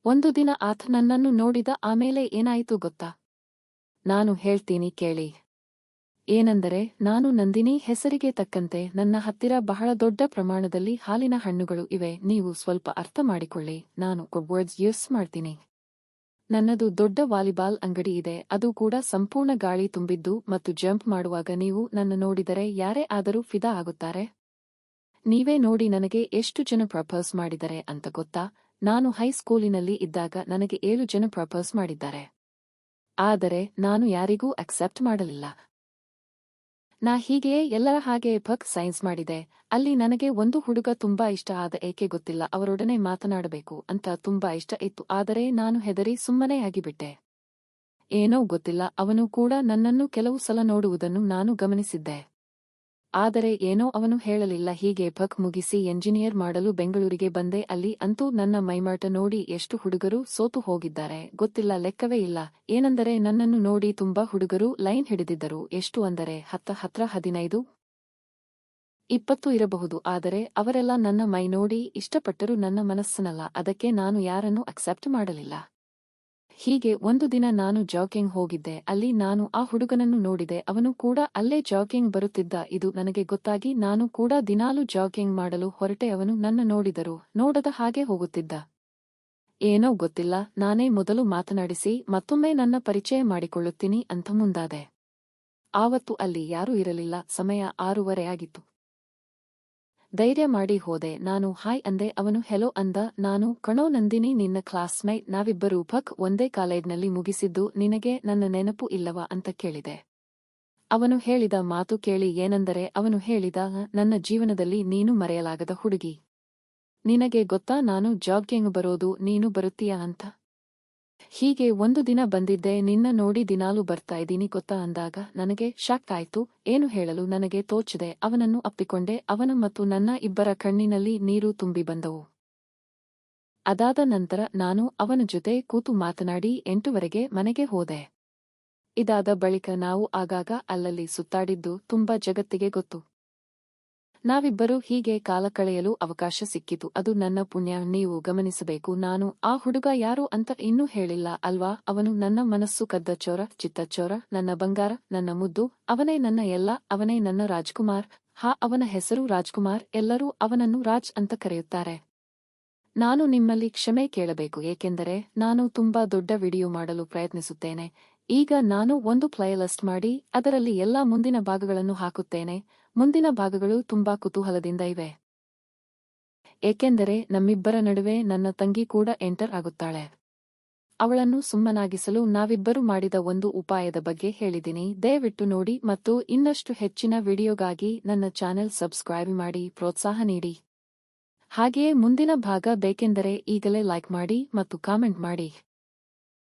ಒಂದು ದಿನ ಆತ ನನ್ನನ್ನು ನೋಡಿದ. ಆಮೇಲೆ ಏನಾಯಿತು ಗೊತ್ತಾ? ನಾನು ಹೇಳ್ತೀನಿ ಕೇಳಿ. ಏನೆಂದರೆ, ನಾನು ನಂದಿನಿ ಹೆಸರಿಗೆ ತಕ್ಕಂತೆ ನನ್ನ ಹತ್ತಿರ ಬಹಳ ದೊಡ್ಡ ಪ್ರಮಾಣದಲ್ಲಿ ಹಾಲಿನ ಹಣ್ಣುಗಳು ಇವೆ. ನೀವು ಸ್ವಲ್ಪ ಅರ್ಥ ಮಾಡಿಕೊಳ್ಳಿ, ನಾನು ವರ್ಡ್ಸ್ ಯೂಸ್ ಮಾಡ್ತೀನಿ. ನನ್ನದು ದೊಡ್ಡ ವಾಲಿಬಾಲ್ ಅಂಗಡಿ ಇದೆ, ಅದು ಕೂಡ ಸಂಪೂರ್ಣ ಗಾಳಿ ತುಂಬಿದ್ದು, ಮತ್ತು ಜಂಪ್ ಮಾಡುವಾಗ ನೀವು ನನ್ನ ನೋಡಿದರೆ ಯಾರೇ ಆದರೂ ಫಿದಾ ಆಗುತ್ತಾರೆ. ನೀವೇ ನೋಡಿ ನನಗೆ ಎಷ್ಟು ಜನ ಪ್ರಪೋಸ್ ಮಾಡಿದರೆ ಅಂತ ಗೊತ್ತಾ? ನಾನು ಹೈಸ್ಕೂಲಿನಲ್ಲಿ ಇದ್ದಾಗ ನನಗೆ 7 ಜನ ಪ್ರಪೋಸ್ ಮಾಡಿದ್ದಾರೆ. ಆದರೆ ನಾನು ಯಾರಿಗೂ ಅಕ್ಸೆಪ್ಟ್ ಮಾಡಲಿಲ್ಲ. ನಾ ಹೀಗೆಯೇ ಎಲ್ಲರ ಹಾಗೆ ಸೈನ್ಸ್ ಮಾಡಿದೆ. ಅಲ್ಲಿ ನನಗೆ ಒಂದು ಹುಡುಗ ತುಂಬಾ ಇಷ್ಟ ಆದ. ಏಕೆ ಗೊತ್ತಿಲ್ಲ, ಅವರೊಡನೆ ಮಾತನಾಡಬೇಕು ಅಂತ ತುಂಬಾ ಇಷ್ಟ ಇತ್ತು. ಆದರೆ ನಾನು ಹೆದರಿ ಸುಮ್ಮನೆ ಆಗಿಬಿಟ್ಟೆ. ಏನೋ ಗೊತ್ತಿಲ್ಲ, ಅವನು ಕೂಡ ನನ್ನನ್ನು ಕೆಲವು ಸಲ ನೋಡುವುದನ್ನು ನಾನು ಗಮನಿಸಿದ್ದೆ. ಆದರೆ ಏನೋ ಅವನು ಹೇಳಲಿಲ್ಲ. ಹೀಗೆ ಮುಗಿಸಿ ಎಂಜಿನಿಯರ್ ಮಾಡಲು ಬೆಂಗಳೂರಿಗೆ ಬಂದೆ. ಅಲ್ಲಿ ಅಂತೂ ನನ್ನ ಮೈಮಾಟ ನೋಡಿ ಎಷ್ಟು ಹುಡುಗರು ಸೋತು ಹೋಗಿದ್ದಾರೆ ಗೊತ್ತಿಲ್ಲ, ಲೆಕ್ಕವೇ ಇಲ್ಲ. ಏನೆಂದರೆ ನನ್ನನ್ನು ನೋಡಿ ತುಂಬಾ ಹುಡುಗರು ಲೈನ್ ಹಿಡಿದಿದ್ದರು. ಎಷ್ಟು ಅಂದರೆ ಹತ್ರ 15, 20 ಇರಬಹುದು. ಆದರೆ ಅವರೆಲ್ಲ ನನ್ನ ಮೈ ನೋಡಿ ಇಷ್ಟಪಟ್ಟರು, ನನ್ನ ಮನಸ್ಸನ್ನಲ್ಲ. ಅದಕ್ಕೆ ನಾನು ಯಾರನ್ನೂ ಅಕ್ಸೆಪ್ಟ್ ಮಾಡಲಿಲ್ಲ. ಹೀಗೆ ಒಂದು ದಿನ ನಾನು ಜಾಗಿಂಗ್ ಹೋಗಿದ್ದೆ. ಅಲ್ಲಿ ನಾನು ಆ ಹುಡುಗನನ್ನು ನೋಡಿದೆ. ಅವನು ಕೂಡ ಅಲ್ಲೇ ಜಾಗಿಂಗ್ ಬರುತ್ತಿದ್ದ. ಇದು ನನಗೆ ಗೊತ್ತಾಗಿ ನಾನು ಕೂಡ ದಿನಾಲು ಜಾಗಿಂಗ್ ಮಾಡಲು ಹೊರಟೆ. ಅವನು ನನ್ನ ನೋಡದ ಹಾಗೆ ಹೋಗುತ್ತಿದ್ದ. ಏನೋ ಗೊತ್ತಿಲ್ಲ, ನಾನೇ ಮೊದಲು ಮಾತನಾಡಿಸಿ ಮತ್ತೊಮ್ಮೆ ನನ್ನ ಪರಿಚಯ ಮಾಡಿಕೊಳ್ಳುತ್ತೀನಿ ಅಂತ ಮುಂದಾದೆ. ಆವತ್ತು ಅಲ್ಲಿ ಯಾರೂ ಇರಲಿಲ್ಲ. ಸಮಯ 6:30 ಆಗಿತ್ತು. ಧೈರ್ಯ ಮಾಡಿ ಹೋದೆ. ನಾನು ಹಾಯ್ ಅಂದೆ. ಅವನು ಹೆಲೋ ಅಂದ. ನಾನು ಕಣೋ ನಂದಿನಿ, ನಿನ್ನ ಕ್ಲಾಸ್ಮೇಟ್, ನಾವಿಬ್ಬರೂ ಒಂದೇ ಕಾಲೇಜ್ನಲ್ಲಿ ಮುಗಿಸಿದ್ದು. ನಿನಗೆ ನನ್ನ ನೆನಪು ಇಲ್ಲವಾ ಅಂತ ಕೇಳಿದೆ. ಅವನು ಹೇಳಿದ ಮಾತು ಕೇಳಿ. ಏನೆಂದರೆ ಅವನು ಹೇಳಿದ, ನನ್ನ ಜೀವನದಲ್ಲಿ ನೀನು ಮರೆಯಲಾಗದ ಹುಡುಗಿ. ನಿನಗೆ ಗೊತ್ತಾ ನಾನು ಜಾಗಿಂಗ್ ಬರೋದು ನೀನು ಬರುತ್ತೀಯಾ ಅಂತ. ಹೀಗೆ ಒಂದು ದಿನ ಬಂದಿದ್ದೆ, ನಿನ್ನ ನೋಡಿ ದಿನಾಲು ಬರ್ತಾ ಇದ್ದೀನಿ ಗೊತ್ತಾ ಅಂದಾಗ ನನಗೆ ಶಾಕ್ ಆಯ್ತು. ಏನು ಹೇಳಲು ನನಗೆ ತೋಚದೆ ಅವನನ್ನು ಅಪ್ಪಿಕೊಂಡೆ. ಅವನ ಮತ್ತು ನನ್ನ ಇಬ್ಬರ ಕಣ್ಣಿನಲ್ಲಿ ನೀರು ತುಂಬಿ ಬಂದವು. ಅದಾದ ನಂತರ ನಾನು ಅವನ ಜೊತೆ ಕೂತು ಮಾತನಾಡಿ 8 ಮನೆಗೆ ಹೋದೆ. ಇದಾದ ಬಳಿಕ ನಾವು ಆಗಾಗ ಅಲ್ಲಲ್ಲಿ ಸುತ್ತಾಡಿದ್ದು ತುಂಬಾ ಜಗತ್ತಿಗೆ ಗೊತ್ತು. ನಾವಿಬ್ಬರೂ ಹೀಗೆ ಕಾಲ ಕಳೆಯಲು ಅವಕಾಶ ಸಿಕ್ಕಿತು. ಅದು ನನ್ನ ಪುಣ್ಯ. ನೀವು ಗಮನಿಸಬೇಕು, ನಾನು ಆ ಹುಡುಗ ಯಾರು ಅಂತ ಇನ್ನೂ ಹೇಳಿಲ್ಲ ಅಲ್ವಾ? ಅವನು ನನ್ನ ಮನಸ್ಸು ಕದ್ದ ಚೋರ, ಚಿತ್ತಚೋರ, ನನ್ನ ಬಂಗಾರ, ನನ್ನ ಮುದ್ದು. ಅವನೇ ನನ್ನ ಎಲ್ಲ, ಅವನೇ ನನ್ನ ರಾಜ್ಕುಮಾರ್. ಅವನ ಹೆಸರು ರಾಜ್ಕುಮಾರ್. ಎಲ್ಲರೂ ಅವನನ್ನು ರಾಜ್ ಅಂತ ಕರೆಯುತ್ತಾರೆ. ನಾನು ನಿಮ್ಮಲ್ಲಿ ಕ್ಷಮೆ ಕೇಳಬೇಕು, ಏಕೆಂದರೆ ನಾನು ತುಂಬಾ ದೊಡ್ಡ ವಿಡಿಯೋ ಮಾಡಲು ಪ್ರಯತ್ನಿಸುತ್ತೇನೆ. ಈಗ ನಾನು ಒಂದು ಪ್ಲೇಲಿಸ್ಟ್ ಮಾಡಿ ಅದರಲ್ಲಿ ಎಲ್ಲಾ ಮುಂದಿನ ಭಾಗಗಳನ್ನು ಹಾಕುತ್ತೇನೆ. ಮುಂದಿನ ಭಾಗಗಳು ತುಂಬಾ ಕುತೂಹಲದಿಂದ ಇವೆ. ಏಕೆಂದರೆ ನಮ್ಮಿಬ್ಬರ ನಡುವೆ ನನ್ನ ತಂಗಿ ಕೂಡ ಎಂಟರ್ ಆಗುತ್ತಾಳೆ. ಅವಳನ್ನು ಸುಮ್ಮನಾಗಿಸಲು ನಾವಿಬ್ಬರು ಮಾಡಿದ ಒಂದು ಉಪಾಯದ ಬಗ್ಗೆ ಹೇಳಿದ್ದೀನಿ. ದಯವಿಟ್ಟು ನೋಡಿ ಮತ್ತು ಇನ್ನಷ್ಟು ಹೆಚ್ಚಿನ ವಿಡಿಯೋಗಾಗಿ ನನ್ನ ಚಾನೆಲ್ ಸಬ್ಸ್ಕ್ರೈಬ್ ಮಾಡಿ ಪ್ರೋತ್ಸಾಹ ನೀಡಿ. ಹಾಗೆಯೇ ಮುಂದಿನ ಭಾಗ ಬೇಕೆಂದರೆ ಈಗಲೇ ಲೈಕ್ ಮಾಡಿ ಮತ್ತು ಕಾಮೆಂಟ್ ಮಾಡಿ.